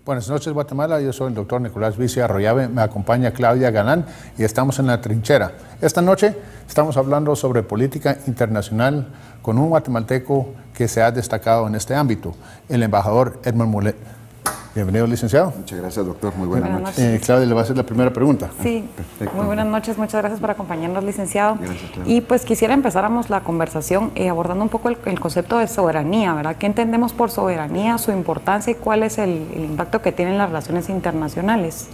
Buenas noches, Guatemala. Yo soy el doctor Nicolás Vici Arroyave. Me acompaña Claudia Galán y estamos en la trinchera. Esta noche estamos hablando sobre política internacional con un guatemalteco que se ha destacado en este ámbito, el embajador Edmond Mulet. Bienvenido, licenciado. Muchas gracias, doctor. Muy buenas noches. Claudia, le va a hacer la primera pregunta. Sí, perfecto. Muy buenas noches. Muchas gracias por acompañarnos, licenciado. Gracias, Claudia. Y pues quisiera empezáramos la conversación abordando un poco el concepto de soberanía, ¿verdad? ¿Qué entendemos por soberanía, su importancia y cuál es el impacto que tiene en las relaciones internacionales?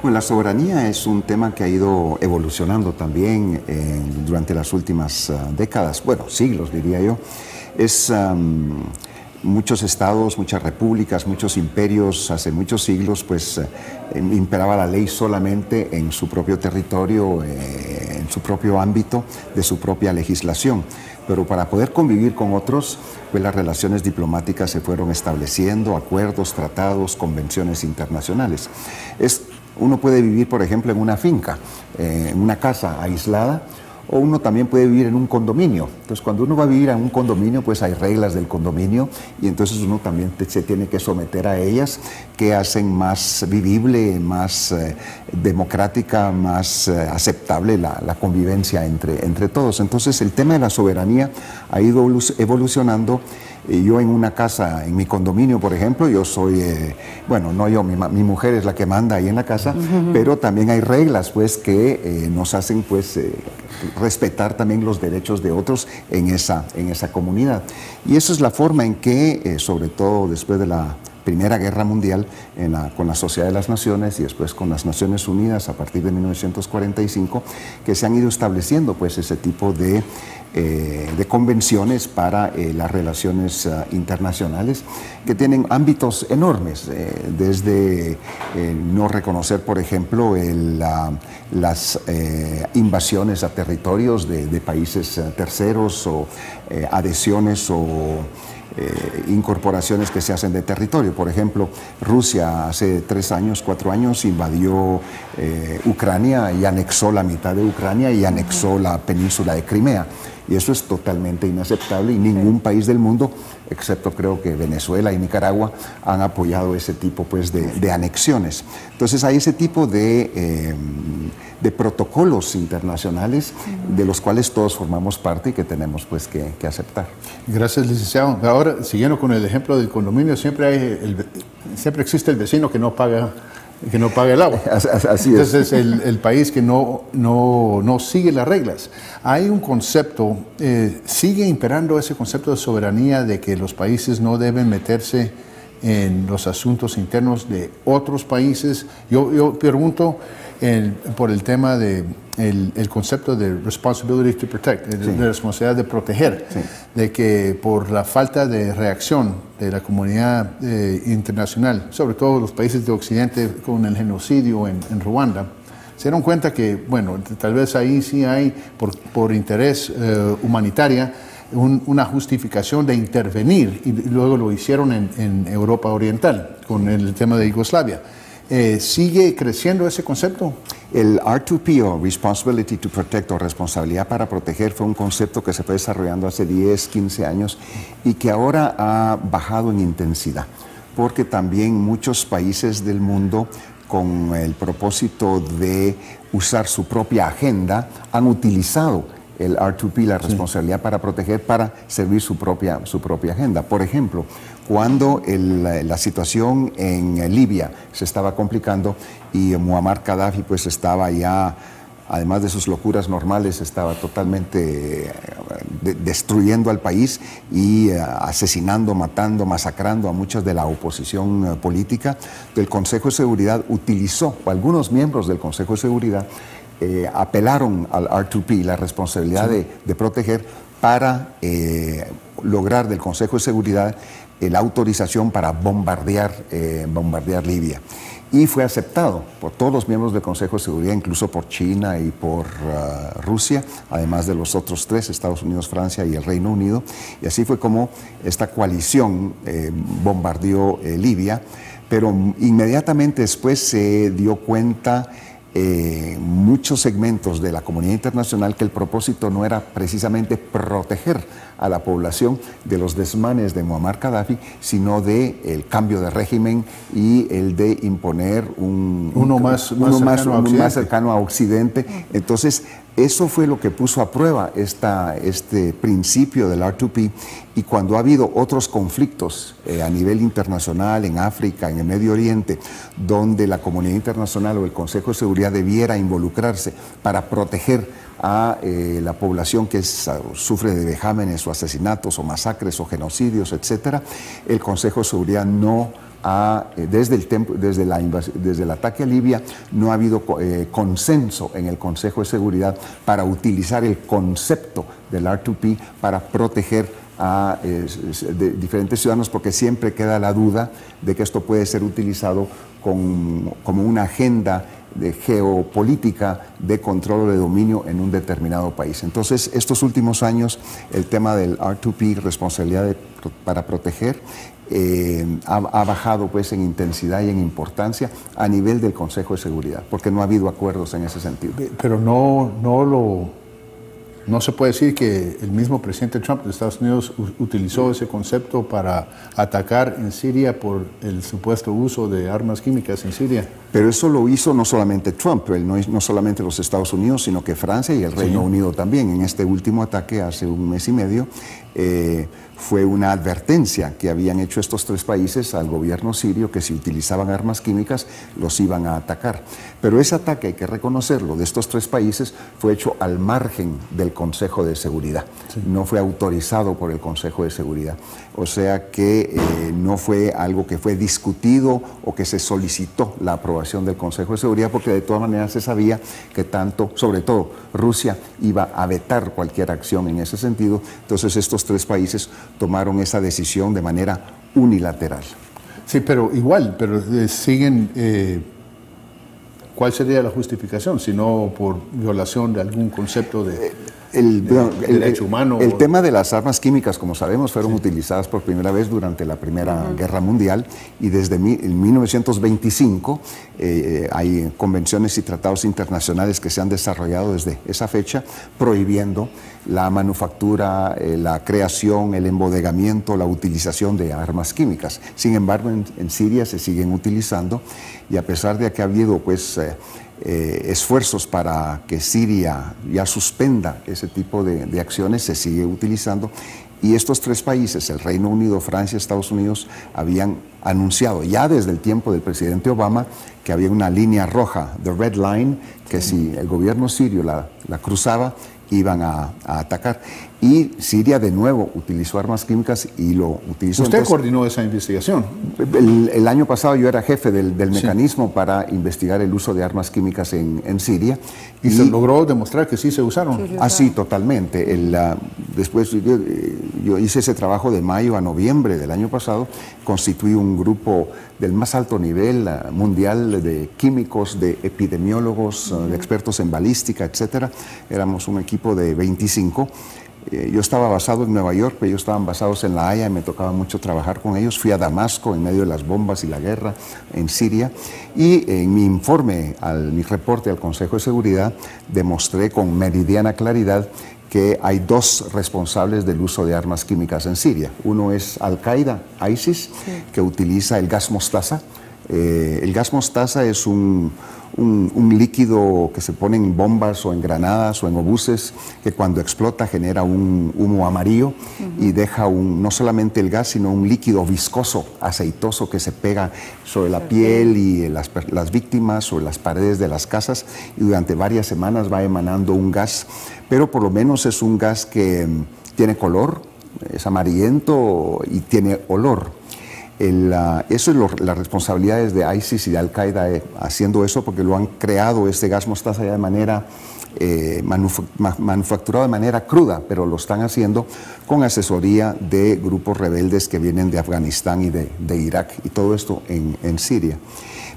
Bueno, la soberanía es un tema que ha ido evolucionando también durante las últimas décadas, bueno, siglos diría yo. Es... muchos estados, muchas repúblicas, muchos imperios, hace muchos siglos, pues imperaba la ley solamente en su propio territorio, en su propio ámbito, de su propia legislación. Pero para poder convivir con otros, pues las relaciones diplomáticas se fueron estableciendo, acuerdos, tratados, convenciones internacionales. Uno puede vivir, por ejemplo, en una finca, en una casa aislada, o uno también puede vivir en un condominio. Entonces, cuando uno va a vivir en un condominio, pues hay reglas del condominio y entonces uno también se tiene que someter a ellas, que hacen más vivible, más democrática, más aceptable la convivencia entre todos. Entonces, el tema de la soberanía ha ido evolucionando. Yo en una casa, en mi condominio, por ejemplo, yo soy, bueno, no yo, mi mujer es la que manda ahí en la casa, pero también hay reglas, pues, que nos hacen, pues, respetar también los derechos de otros en esa comunidad. Y esa es la forma en que, sobre todo después de la Primera Guerra Mundial, con la Sociedad de las Naciones y después con las Naciones Unidas a partir de 1945, que se han ido estableciendo, pues, ese tipo de convenciones para las relaciones internacionales que tienen ámbitos enormes, desde no reconocer, por ejemplo, las invasiones a territorios de países terceros o adhesiones o incorporaciones que se hacen de territorio. Por ejemplo, Rusia hace 4 años invadió Ucrania y anexó la mitad de Ucrania y anexó la península de Crimea. Y eso es totalmente inaceptable y ningún país del mundo, excepto creo que Venezuela y Nicaragua, han apoyado ese tipo, pues, de anexiones. Entonces hay ese tipo de protocolos internacionales de los cuales todos formamos parte y que tenemos, pues, que aceptar. Gracias, licenciado. Ahora, siguiendo con el ejemplo del condominio, siempre existe el vecino que no paga el agua. Así es. Entonces, el país que no sigue las reglas. Hay un concepto, sigue imperando ese concepto de soberanía, de que los países no deben meterse en los asuntos internos de otros países. Yo pregunto por el tema de el concepto de responsibility to protect, de responsabilidad de proteger, de que por la falta de reacción de la comunidad internacional, sobre todo los países de Occidente con el genocidio en Ruanda, se dieron cuenta que, bueno, tal vez ahí sí hay, por interés humanitaria, una justificación de intervenir, y luego lo hicieron en Europa Oriental, con el tema de Yugoslavia. ¿Sigue creciendo ese concepto? El R2P, o Responsibility to Protect, o responsabilidad para proteger, fue un concepto que se fue desarrollando hace 10, 15 años y que ahora ha bajado en intensidad, porque también muchos países del mundo, con el propósito de usar su propia agenda, han utilizado el R2P, la responsabilidad para proteger, para servir su propia agenda. Por ejemplo, cuando la situación en Libia se estaba complicando y Muammar Gaddafi, pues, estaba ya, además de sus locuras normales, estaba totalmente destruyendo al país y asesinando, matando, masacrando a muchas de la oposición política, el Consejo de Seguridad utilizó, o algunos miembros del Consejo de Seguridad, apelaron al R2P, la responsabilidad de proteger, para lograr del Consejo de Seguridad la autorización para bombardear Libia. Y fue aceptado por todos los miembros del Consejo de Seguridad, incluso por China y por Rusia, además de los otros 3, Estados Unidos, Francia y el Reino Unido. Y así fue como esta coalición bombardeó Libia, pero inmediatamente después se dio cuenta muchos segmentos de la comunidad internacional que el propósito no era precisamente proteger a la población de los desmanes de Muammar Gaddafi, sino del cambio de régimen y el de imponer uno más cercano a Occidente. Entonces, eso fue lo que puso a prueba este principio del R2P, y cuando ha habido otros conflictos a nivel internacional, en África, en el Medio Oriente, donde la comunidad internacional o el Consejo de Seguridad debiera involucrarse para proteger a la población que sufre de vejámenes o asesinatos o masacres o genocidios, etcétera, el Consejo de Seguridad desde el ataque a Libia no ha habido consenso en el Consejo de Seguridad para utilizar el concepto del R2P para proteger a diferentes ciudadanos, porque siempre queda la duda de que esto puede ser utilizado como una agenda de geopolítica de control o de dominio en un determinado país. Entonces, estos últimos años, el tema del R2P, responsabilidad para proteger, ha bajado pues en intensidad y en importancia a nivel del Consejo de Seguridad, porque no ha habido acuerdos en ese sentido. Pero no se puede decir que el mismo presidente Trump de Estados Unidos utilizó ese concepto para atacar en Siria por el supuesto uso de armas químicas en Siria. Pero eso lo hizo no solamente Trump, no solamente los Estados Unidos, sino que Francia y el Reino Unido también. En este último ataque, hace un mes y medio, fue una advertencia que habían hecho estos tres países al gobierno sirio, que si utilizaban armas químicas los iban a atacar. Pero ese ataque, hay que reconocerlo, de estos tres países fue hecho al margen del Consejo de Seguridad. No fue autorizado por el Consejo de Seguridad. O sea que no fue algo que fue discutido o que se solicitó la aprobación del Consejo de Seguridad, porque de todas maneras se sabía que sobre todo Rusia, iba a vetar cualquier acción en ese sentido. Entonces estos tres países tomaron esa decisión de manera unilateral. Sí, pero igual, siguen... ¿Cuál sería la justificación, si no por violación de algún concepto de derecho humano? El tema de las armas químicas, como sabemos, fueron utilizadas por primera vez durante la Primera Guerra Mundial, y desde 1925 hay convenciones y tratados internacionales que se han desarrollado desde esa fecha prohibiendo la manufactura, la creación, el embodegamiento, la utilización de armas químicas. Sin embargo, en Siria se siguen utilizando, y a pesar de que ha habido pues esfuerzos para que Siria ya suspenda ese tipo de acciones, se sigue utilizando. Y estos tres países, el Reino Unido, Francia, Estados Unidos, habían anunciado ya desde el tiempo del presidente Obama que había una línea roja, the red line, que si el gobierno sirio la cruzaba, iban a atacar. Y Siria de nuevo utilizó armas químicas y lo utilizó. ¿Usted coordinó esa investigación? El año pasado yo era jefe del mecanismo para investigar el uso de armas químicas en Siria. ¿Y se logró demostrar que sí se usaron? Sí, totalmente. Después yo hice ese trabajo de mayo a noviembre del año pasado, constituí un grupo del más alto nivel mundial de químicos, de epidemiólogos, de expertos en balística, etcétera. Éramos un equipo de 25. Yo estaba basado en Nueva York, pero ellos estaban basados en La Haya y me tocaba mucho trabajar con ellos. Fui a Damasco en medio de las bombas y la guerra en Siria, y en mi informe, mi reporte al Consejo de Seguridad, demostré con meridiana claridad que hay dos responsables del uso de armas químicas en Siria. Uno es Al-Qaeda, ISIS, que utiliza el gas mostaza. El gas mostaza es un líquido que se pone en bombas o en granadas o en obuses, que cuando explota genera un humo amarillo y deja no solamente el gas, sino un líquido viscoso, aceitoso, que se pega sobre la piel y las víctimas, sobre las paredes de las casas, y durante varias semanas va emanando un gas, pero por lo menos es un gas que tiene color, es amarillento y tiene olor. Eso es las responsabilidades de ISIS y de Al-Qaeda haciendo eso, porque lo han creado, este gas mostaza, ya de manera manufacturado de manera cruda, pero lo están haciendo con asesoría de grupos rebeldes que vienen de Afganistán y de Irak, y todo esto en Siria.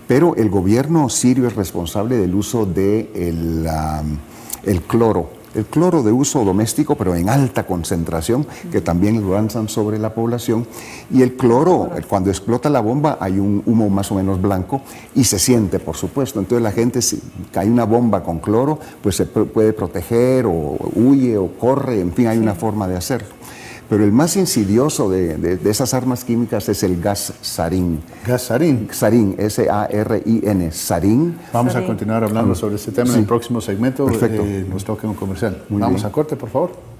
Pero el gobierno sirio es responsable del uso del cloro. El cloro de uso doméstico, pero en alta concentración, que también lo lanzan sobre la población. Y el cloro, cuando explota la bomba, hay un humo más o menos blanco y se siente, por supuesto. Entonces la gente, si cae una bomba con cloro, pues se puede proteger o huye o corre, en fin, hay una forma de hacerlo. Pero el más insidioso de esas armas químicas es el gas sarín. ¿Gas sarín? Sarín, S-A-R-I-N, sarín. Vamos a continuar hablando sobre este tema en el próximo segmento. Perfecto. Nos toca un comercial. Muy Vamos bien. a corte, por favor.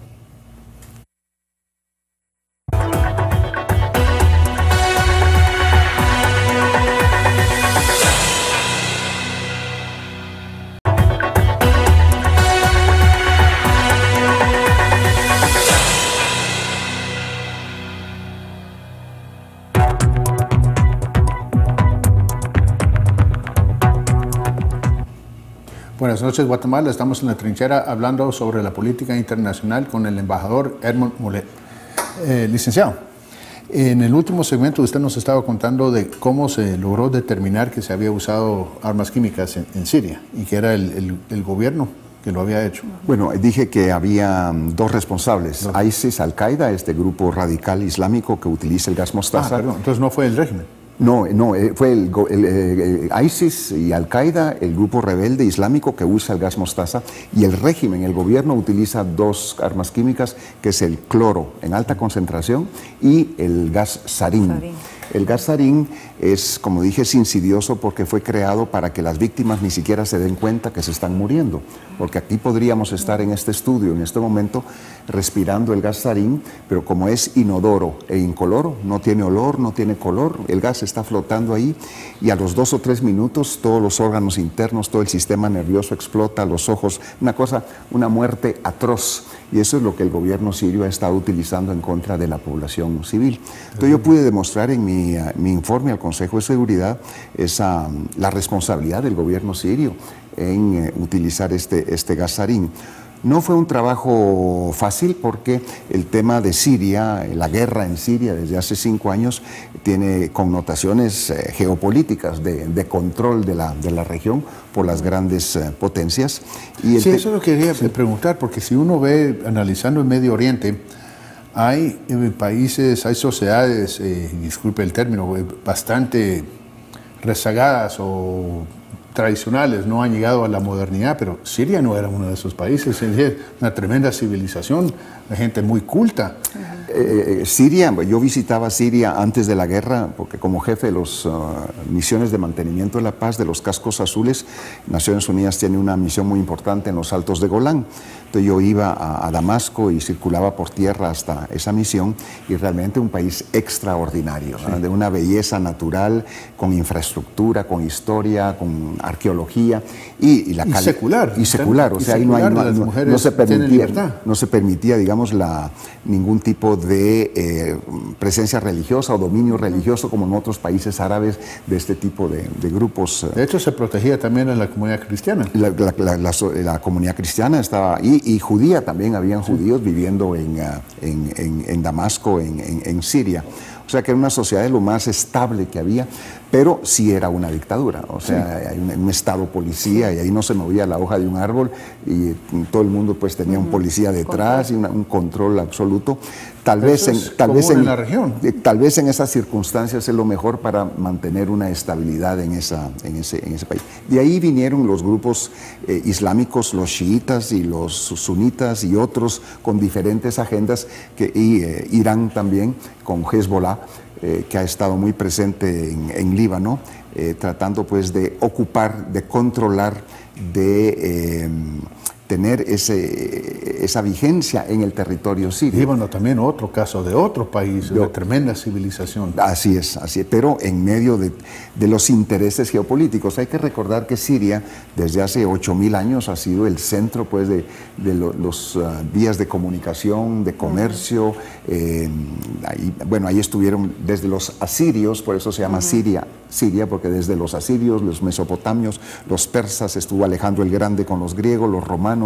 Buenas noches, Guatemala. Estamos en la trinchera hablando sobre la política internacional con el embajador Edmond Mulet. Licenciado, en el último segmento usted nos estaba contando de cómo se logró determinar que se había usado armas químicas en Siria y que era el gobierno que lo había hecho. Bueno, dije que había dos responsables. ISIS, Al-Qaeda, este grupo radical islámico que utiliza el gas mostaza. Perdón, entonces no fue el régimen. No, fue el ISIS y Al-Qaeda, el grupo rebelde islámico que usa el gas mostaza, y el régimen, el gobierno utiliza dos armas químicas, que es el cloro en alta concentración y el gas sarín. El gas sarín es, como dije, es insidioso porque fue creado para que las víctimas ni siquiera se den cuenta que se están muriendo. Porque aquí podríamos estar en este estudio, en este momento, respirando el gas sarín, pero como es inodoro e incoloro, no tiene olor, no tiene color, el gas está flotando ahí y a los 2 o 3 minutos todos los órganos internos, todo el sistema nervioso explota, los ojos, una muerte atroz. Y eso es lo que el gobierno sirio ha estado utilizando en contra de la población civil. Entonces yo pude demostrar en mi informe al Consejo de Seguridad la responsabilidad del gobierno sirio en utilizar este gas sarín. No fue un trabajo fácil porque el tema de Siria, la guerra en Siria desde hace 5 años, tiene connotaciones geopolíticas de control de la región por las grandes potencias. Y sí, eso lo quería preguntar, porque si uno ve, analizando el Medio Oriente, hay países, hay sociedades, disculpe el término, bastante rezagadas o tradicionales, no han llegado a la modernidad, pero Siria no era uno de esos países, es una tremenda civilización, gente muy culta. Siria, yo visitaba Siria antes de la guerra, porque como jefe de las misiones de mantenimiento de la paz de los cascos azules, Naciones Unidas tiene una misión muy importante en los Altos de Golán. Entonces yo iba a Damasco y circulaba por tierra hasta esa misión, y realmente un país extraordinario, sí, de una belleza natural, con infraestructura, con historia, con arqueología y secular. Y secular, o sea, ahí no se permitía, digamos, ningún tipo de presencia religiosa o dominio religioso como en otros países árabes de este tipo de grupos. De hecho, se protegía también a la comunidad cristiana. La comunidad cristiana estaba ahí, y judía también, habían judíos viviendo en Damasco, en Siria. O sea que era una sociedad de lo más estable que había, pero sí era una dictadura. O sea, hay un estado policía, y ahí no se movía la hoja de un árbol, y todo el mundo pues tenía un policía detrás y un control absoluto. Tal vez en la región. Tal vez en esas circunstancias es lo mejor para mantener una estabilidad en ese país. De ahí vinieron los grupos islámicos, los chiitas y los sunitas y otros con diferentes agendas, y Irán también con Hezbollah, que ha estado muy presente en Líbano, tratando pues de ocupar, de controlar, de tener esa vigencia en el territorio sirio. Líbano también otro caso de otro país, de tremenda civilización. Así es, pero en medio de los intereses geopolíticos. Hay que recordar que Siria desde hace 8.000 años ha sido el centro pues de los vías de comunicación, de comercio. Ahí estuvieron desde los asirios, por eso se llama Siria, porque desde los asirios, los mesopotamios, los persas, estuvo Alejandro el Grande con los griegos, los romanos,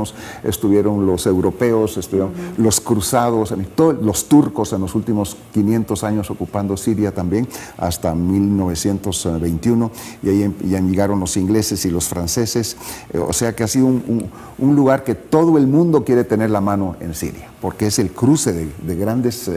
estuvieron los europeos, estuvieron los cruzados, los turcos en los últimos 500 años ocupando Siria también, hasta 1921, y ahí ya llegaron los ingleses y los franceses. O sea que ha sido un lugar que todo el mundo quiere tener la mano en Siria, porque es el cruce de grandes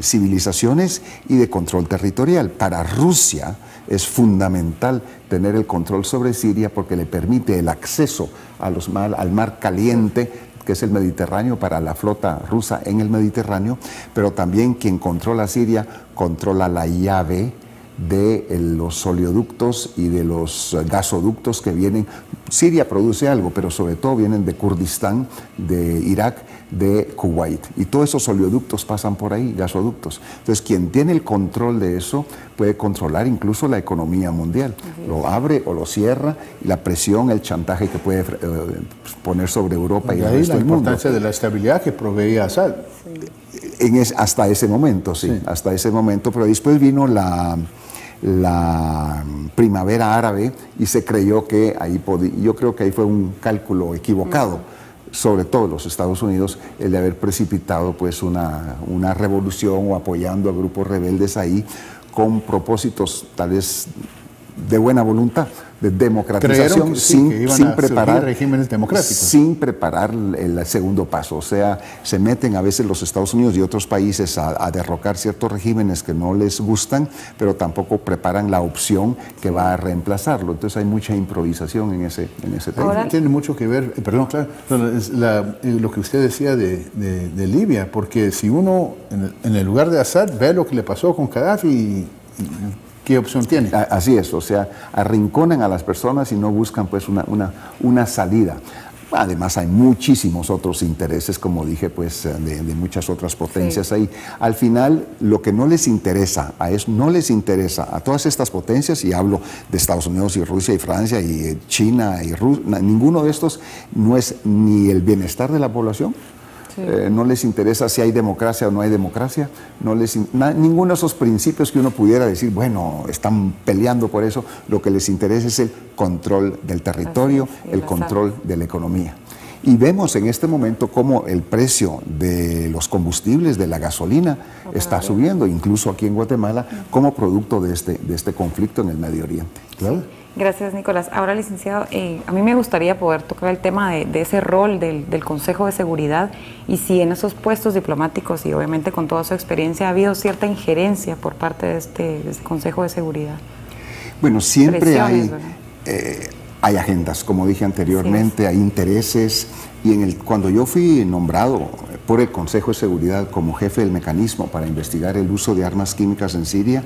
civilizaciones y de control territorial. Para Rusia es fundamental tener el control sobre Siria, porque le permite el acceso al mar caliente que es el Mediterráneo, para la flota rusa en el Mediterráneo, pero también quien controla Siria controla la llave de los oleoductos y de los gasoductos que vienen. Siria produce algo, pero sobre todo vienen de Kurdistán, de Irak, de Kuwait. Y todos esos oleoductos pasan por ahí, gasoductos. Entonces, quien tiene el control de eso puede controlar incluso la economía mundial. Lo abre o lo cierra, y la presión, el chantaje que puede poner sobre Europa y el resto del mundo. La importancia de la estabilidad que proveía Assad. Hasta ese momento, sí, hasta ese momento. Pero después vino la primavera árabe y se creyó que ahí yo creo que ahí fue un cálculo equivocado, sobre todo los Estados Unidos, el de haber precipitado pues una revolución o apoyando a grupos rebeldes ahí con propósitos tal vez de buena voluntad, de democratización, sin preparar regímenes democráticos, sin preparar el segundo paso. O sea, se meten a veces los Estados Unidos y otros países a derrocar ciertos regímenes que no les gustan, pero tampoco preparan la opción que va a reemplazarlo. Entonces hay mucha improvisación en ese tema. Ahora, tiene mucho que ver, perdón, claro, lo que usted decía de Libia, porque si uno en el lugar de Assad ve lo que le pasó con Gaddafi, ¿qué opción tiene? Así es, o sea, arrinconan a las personas y no buscan pues una salida. Además hay muchísimos otros intereses, como dije, pues de muchas otras potencias ahí. Al final, lo que no les interesa a todas estas potencias, y hablo de Estados Unidos y Rusia y Francia y China y Rusia, ninguno de estos no es ni el bienestar de la población. No les interesa si hay democracia o no hay democracia, ninguno de esos principios que uno pudiera decir, bueno, están peleando por eso. Lo que les interesa es el control del territorio, el control de la economía. Y vemos en este momento cómo el precio de los combustibles, de la gasolina, está subiendo, incluso aquí en Guatemala, como producto de este conflicto en el Medio Oriente. Claro. Gracias, Nicolás. Ahora, licenciado, a mí me gustaría poder tocar el tema de ese rol del Consejo de Seguridad, y si en esos puestos diplomáticos y obviamente con toda su experiencia ha habido cierta injerencia por parte de este Consejo de Seguridad. Bueno, siempre hay agendas, como dije anteriormente, hay intereses, y cuando yo fui nombrado por el Consejo de Seguridad como jefe del mecanismo para investigar el uso de armas químicas en Siria,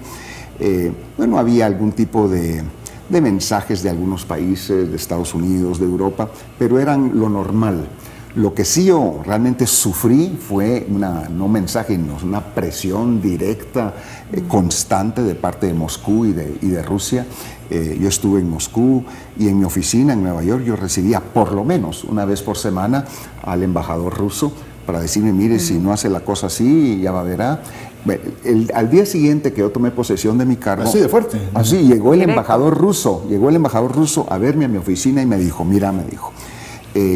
bueno, había algún tipo de mensajes de algunos países, de Estados Unidos, de Europa, pero eran lo normal. Lo que sí yo realmente sufrí fue no mensaje, una presión directa, constante de parte de Moscú y de Rusia. Yo estuve en Moscú y en mi oficina en Nueva York yo recibía por lo menos una vez por semana al embajador ruso para decirme, mire, si no hace la cosa así, ya va a ver. Al día siguiente que yo tomé posesión de mi cargo, así de fuerte, así llegó el embajador ruso a verme a mi oficina y me dijo, mira,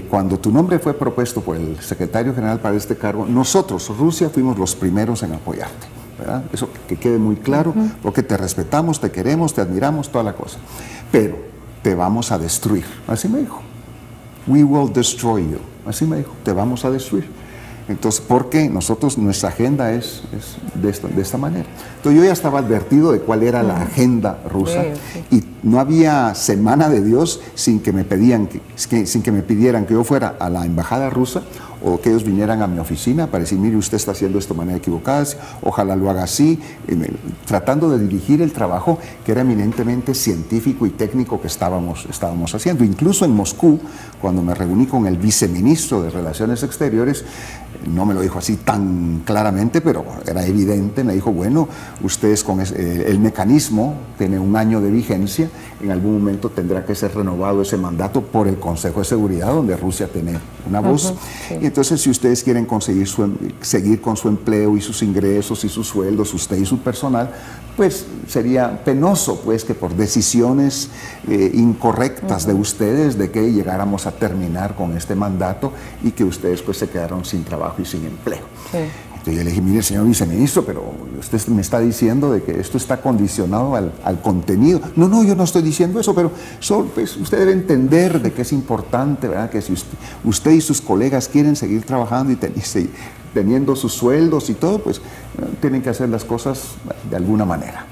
cuando tu nombre fue propuesto por el secretario general para este cargo, nosotros, Rusia, fuimos los primeros en apoyarte, ¿verdad? Eso que quede muy claro, porque te respetamos, te queremos, te admiramos, toda la cosa, pero te vamos a destruir, así me dijo. We will destroy you, así me dijo, te vamos a destruir. Entonces, porque nuestra agenda es de esta manera. Entonces yo ya estaba advertido de cuál era la agenda rusa, y no había semana de Dios sin que me pidieran que yo fuera a la embajada rusa o que ellos vinieran a mi oficina para decir, mire, usted está haciendo esto de manera equivocada, ojalá lo haga así, tratando de dirigir el trabajo que era eminentemente científico y técnico que estábamos haciendo. Incluso en Moscú, cuando me reuní con el viceministro de Relaciones Exteriores, no me lo dijo así tan claramente, pero era evidente, me dijo, bueno, ustedes con el mecanismo tiene un año de vigencia, en algún momento tendrá que ser renovado ese mandato por el Consejo de Seguridad, donde Rusia tiene una voz. Y entonces, si ustedes quieren seguir con su empleo y sus ingresos y sus sueldos, usted y su personal, pues sería penoso pues que por decisiones incorrectas de ustedes, de que llegáramos a terminar con este mandato y que ustedes pues se quedaron sin trabajo y sin empleo. Entonces yo le dije, mire, señor viceministro, pero usted me está diciendo de que esto está condicionado al contenido. No, yo no estoy diciendo eso, pero pues, usted debe entender de que es importante, ¿verdad? Que si usted y sus colegas quieren seguir trabajando y teniendo sus sueldos y todo, pues tienen que hacer las cosas de alguna manera.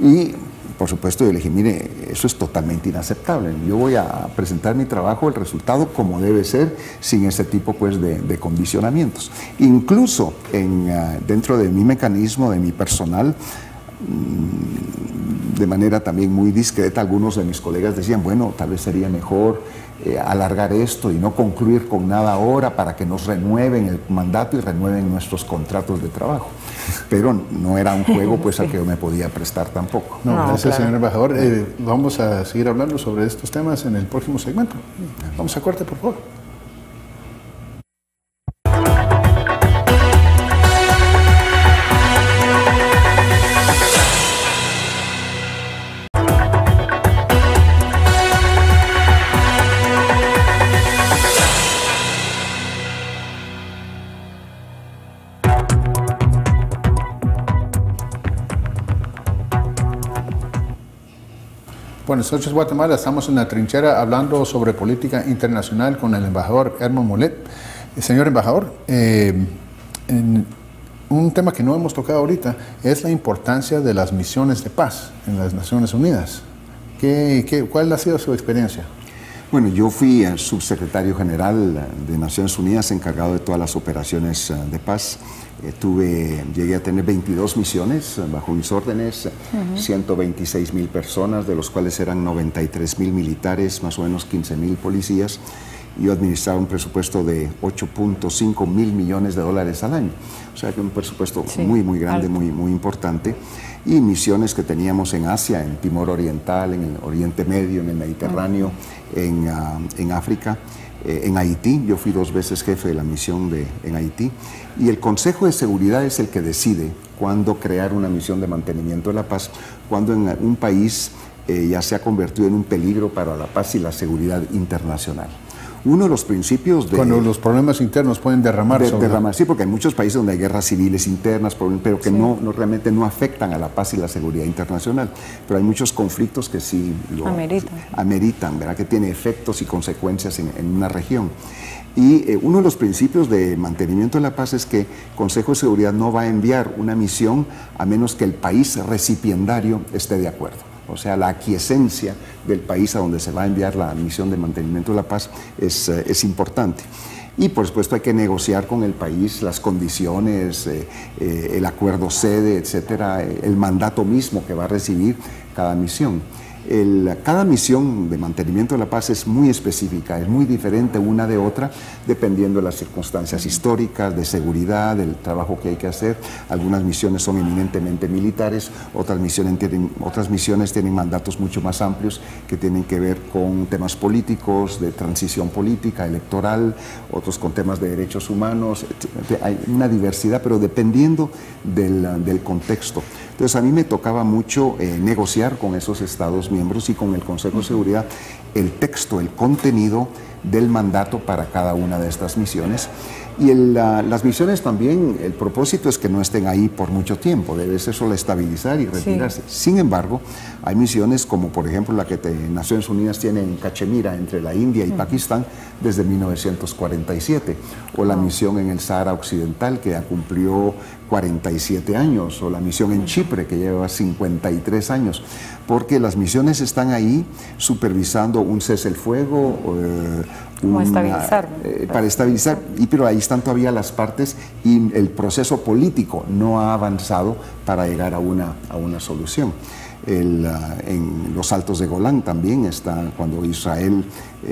Y por supuesto, yo le dije, mire, eso es totalmente inaceptable. Yo voy a presentar mi trabajo, el resultado como debe ser, sin ese tipo pues, de condicionamientos. Incluso dentro de mi mecanismo, de mi personal, de manera también muy discreta, algunos de mis colegas decían, bueno, tal vez sería mejor alargar esto y no concluir con nada ahora para que nos renueven el mandato y renueven nuestros contratos de trabajo. Pero no era un juego pues al que yo me podía prestar tampoco. No, gracias, señor embajador. Vamos a seguir hablando sobre estos temas en el próximo segmento. Vamos a corte, por favor. Buenas noches, Guatemala. Estamos en la trinchera hablando sobre política internacional con el embajador Herman Molet. Señor embajador, un tema que no hemos tocado ahorita es la importancia de las misiones de paz en las Naciones Unidas. ¿Cuál ha sido su experiencia? Bueno, yo fui el subsecretario general de Naciones Unidas encargado de todas las operaciones de paz. Llegué a tener 22 misiones bajo mis órdenes, 126,000 personas, de los cuales eran 93,000 militares, más o menos 15,000 policías. Yo administraba un presupuesto de 8.5 mil millones de dólares al año. O sea que un presupuesto muy grande, muy importante. Y misiones que teníamos en Asia, en Timor Oriental, en el Oriente Medio, en el Mediterráneo, en África. En Haití, yo fui 2 veces jefe de la misión en Haití, y el Consejo de Seguridad es el que decide cuándo crear una misión de mantenimiento de la paz, cuando en un país ya se ha convertido en un peligro para la paz y la seguridad internacional. Uno de los principios de... Cuando los problemas internos pueden derramar sobre... Sí, porque hay muchos países donde hay guerras civiles internas, pero que realmente no afectan a la paz y la seguridad internacional. Pero hay muchos conflictos que sí lo ameritan, ¿verdad? Que tiene efectos y consecuencias en una región. Y uno de los principios de mantenimiento de la paz es que el Consejo de Seguridad no va a enviar una misión a menos que el país recipiendario esté de acuerdo. O sea, la aquiescencia del país a donde se va a enviar la misión de mantenimiento de la paz es importante. Y por supuesto hay que negociar con el país las condiciones, el acuerdo sede, etcétera, el mandato mismo que va a recibir cada misión. Cada misión de mantenimiento de la paz es muy específica, es muy diferente una de otra, dependiendo de las circunstancias históricas, de seguridad, del trabajo que hay que hacer. Algunas misiones son eminentemente militares, otras misiones tienen mandatos mucho más amplios que tienen que ver con temas políticos, de transición política, electoral, otros con temas de derechos humanos. Hay una diversidad, pero dependiendo del contexto. Entonces a mí me tocaba mucho negociar con esos estados miembros y con el Consejo de Seguridad el texto, el contenido del mandato para cada una de estas misiones. Y las misiones también, el propósito es que no estén ahí por mucho tiempo, debe ser solo estabilizar y retirarse. Sin embargo, hay misiones como por ejemplo la que Naciones Unidas tiene en Cachemira, entre la India y Pakistán, desde 1947, o la misión en el Sahara Occidental, que ya cumplió 47 años, o la misión en Chipre, que lleva 53 años, porque las misiones están ahí supervisando un cese el fuego, para estabilizar, pero ahí están todavía las partes y el proceso político no ha avanzado para llegar a una solución. En los Altos de Golán también está, cuando Israel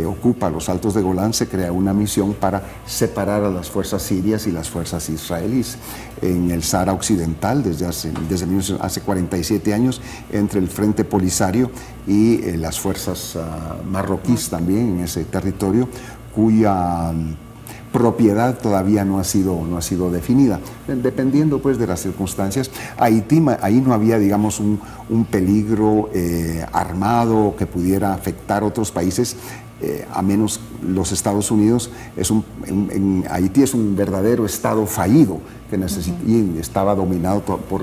ocupa los Altos de Golán, se crea una misión para separar a las fuerzas sirias y las fuerzas israelíes. En el Sahara Occidental, desde hace 47 años, entre el Frente Polisario y las fuerzas marroquíes también en ese territorio, cuya propiedad todavía no ha sido definida, dependiendo pues de las circunstancias. Haití, ahí no había, digamos, un peligro armado que pudiera afectar a otros países, a menos los Estados Unidos. Haití es un verdadero estado fallido y estaba dominado por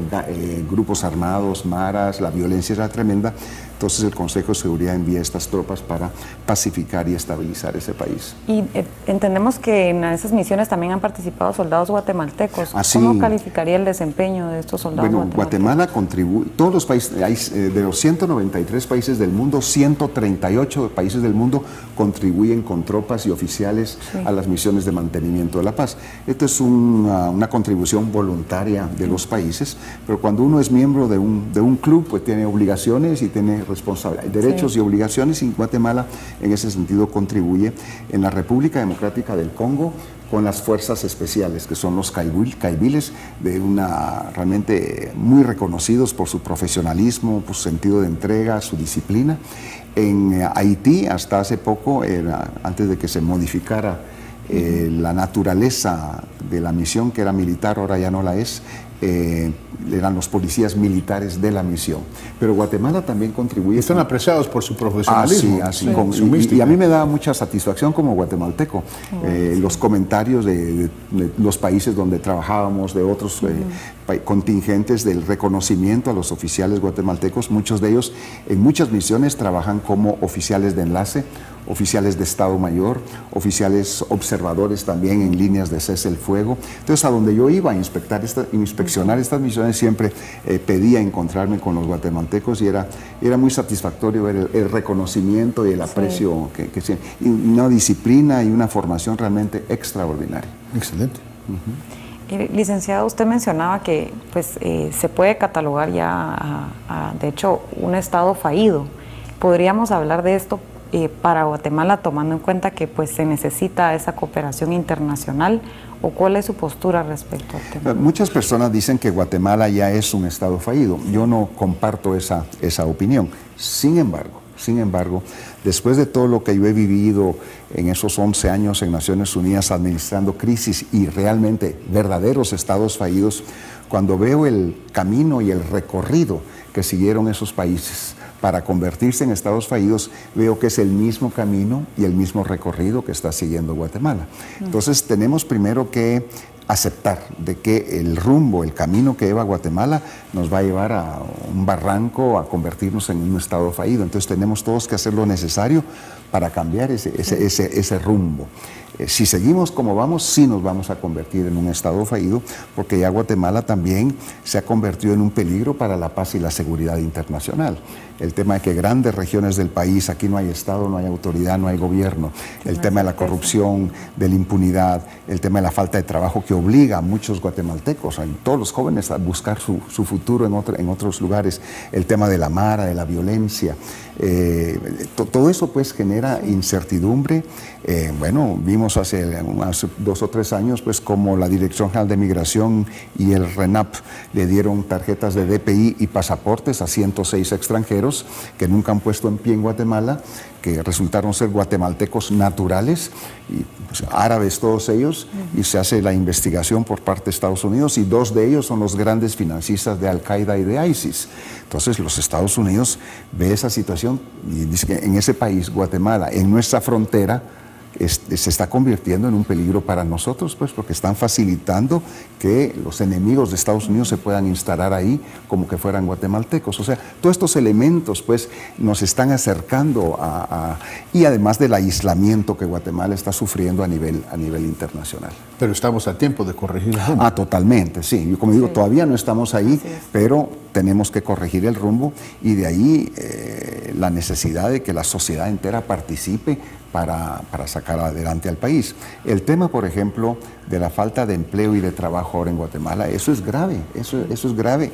grupos armados, maras, la violencia era tremenda, Entonces el Consejo de Seguridad envía estas tropas para pacificar y estabilizar ese país. Y entendemos que en esas misiones también han participado soldados guatemaltecos. Así, ¿Cómo calificaría el desempeño de estos soldados guatemaltecos? Guatemala contribuye, todos los países, de los 193 países del mundo, 138 países del mundo contribuyen con tropas y oficiales a las misiones de mantenimiento de la paz. Esto es una contribución voluntaria de los países, pero cuando uno es miembro de un club, pues tiene obligaciones y tiene responsabilidades, derechos y obligaciones, y Guatemala en ese sentido contribuye. En la República Democrática del Congo, con las fuerzas especiales, que son los caibiles, realmente muy reconocidos por su profesionalismo, por su sentido de entrega, su disciplina. En Haití, hasta hace poco, antes de que se modificara la naturaleza de la misión, que era militar, ahora ya no la es, eran los policías militares de la misión. Pero Guatemala también contribuye. Están apreciados por su profesionalismo. Así, y a mí me da mucha satisfacción como guatemalteco los comentarios de los países donde trabajábamos, de otros contingentes, del reconocimiento a los oficiales guatemaltecos. Muchos de ellos en muchas misiones trabajan como oficiales de enlace, oficiales de Estado Mayor, oficiales observadores también en líneas de cese el fuego. Entonces, a donde yo iba a inspeccionar estas misiones, siempre pedía encontrarme con los guatemaltecos, y era muy satisfactorio ver el reconocimiento y el aprecio y una disciplina y una formación realmente extraordinaria. Excelente. Licenciado, usted mencionaba que pues, se puede catalogar ya de hecho, un Estado fallido. ¿Podríamos hablar de esto para Guatemala, tomando en cuenta que pues, se necesita esa cooperación internacional? ¿O cuál es su postura respecto al tema? Muchas personas dicen que Guatemala ya es un Estado fallido. Yo no comparto esa opinión. Sin embargo, después de todo lo que yo he vivido en esos 11 años en Naciones Unidas administrando crisis y realmente verdaderos estados fallidos, cuando veo el camino y el recorrido que siguieron esos países para convertirse en estados fallidos, veo que es el mismo camino y el mismo recorrido que está siguiendo Guatemala. Entonces tenemos primero que aceptar de que el rumbo, el camino que lleva Guatemala nos va a llevar a un barranco, a convertirnos en un estado fallido. Entonces tenemos todos que hacer lo necesario para cambiar ese rumbo. Si seguimos como vamos, sí nos vamos a convertir en un estado fallido, porque ya Guatemala también se ha convertido en un peligro para la paz y la seguridad internacional. El tema de que grandes regiones del país, aquí no hay Estado, no hay autoridad, no hay gobierno, el tema de la corrupción, de la impunidad, el tema de la falta de trabajo que obliga a muchos guatemaltecos, a todos los jóvenes, a buscar su futuro en otros lugares, el tema de la mara, de la violencia, todo eso pues genera incertidumbre. Bueno, vimos hace 2 o 3 años pues como la Dirección General de Migración y el RENAP le dieron tarjetas de DPI y pasaportes a 106 extranjeros que nunca han puesto en pie en Guatemala, que resultaron ser guatemaltecos naturales, y pues, árabes todos ellos, y se hace la investigación por parte de Estados Unidos, y 2 de ellos son los grandes financistas de Al-Qaeda y de ISIS. Entonces los Estados Unidos ve esa situación y dice que en ese país, Guatemala, en nuestra frontera, se está convirtiendo en un peligro para nosotros, pues, porque están facilitando que los enemigos de Estados Unidos se puedan instalar ahí como que fueran guatemaltecos. O sea, todos estos elementos pues, nos están acercando y además del aislamiento que Guatemala está sufriendo a nivel internacional. Pero estamos a tiempo de corregir el rumbo. Totalmente, sí. Yo, como digo, todavía no estamos ahí, pero tenemos que corregir el rumbo, y de ahí la necesidad de que la sociedad entera participe para sacar adelante al país. El tema, por ejemplo, de la falta de empleo y de trabajo ahora en Guatemala, eso es grave, eso es grave.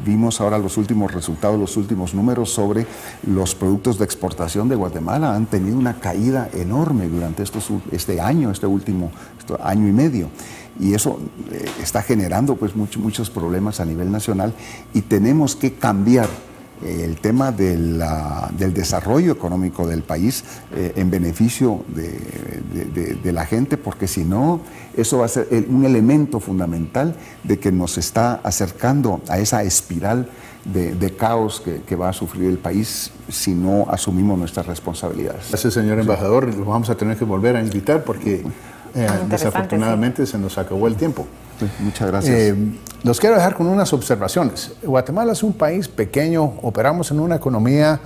Vimos ahora los últimos resultados, los últimos números sobre los productos de exportación de Guatemala. Han tenido una caída enorme durante este último año y medio. Y eso está generando pues, muchos problemas a nivel nacional, y tenemos que cambiar el tema del desarrollo económico del país en beneficio de la gente, porque si no, eso va a ser un elemento fundamental de que nos está acercando a esa espiral de caos que va a sufrir el país si no asumimos nuestras responsabilidades. Gracias, señor embajador. Lo vamos a tener que volver a invitar porque desafortunadamente se nos acabó el tiempo. Sí, muchas gracias. Los quiero dejar con unas observaciones. Guatemala es un país pequeño, operamos en una economía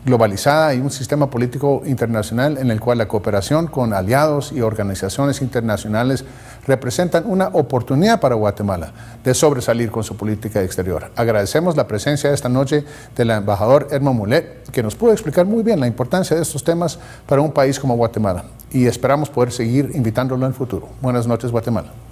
globalizada y un sistema político internacional en el cual la cooperación con aliados y organizaciones internacionales representan una oportunidad para Guatemala de sobresalir con su política exterior. Agradecemos la presencia esta noche del embajador Edmond Mulet, que nos pudo explicar muy bien la importancia de estos temas para un país como Guatemala, y esperamos poder seguir invitándolo en el futuro. Buenas noches, Guatemala.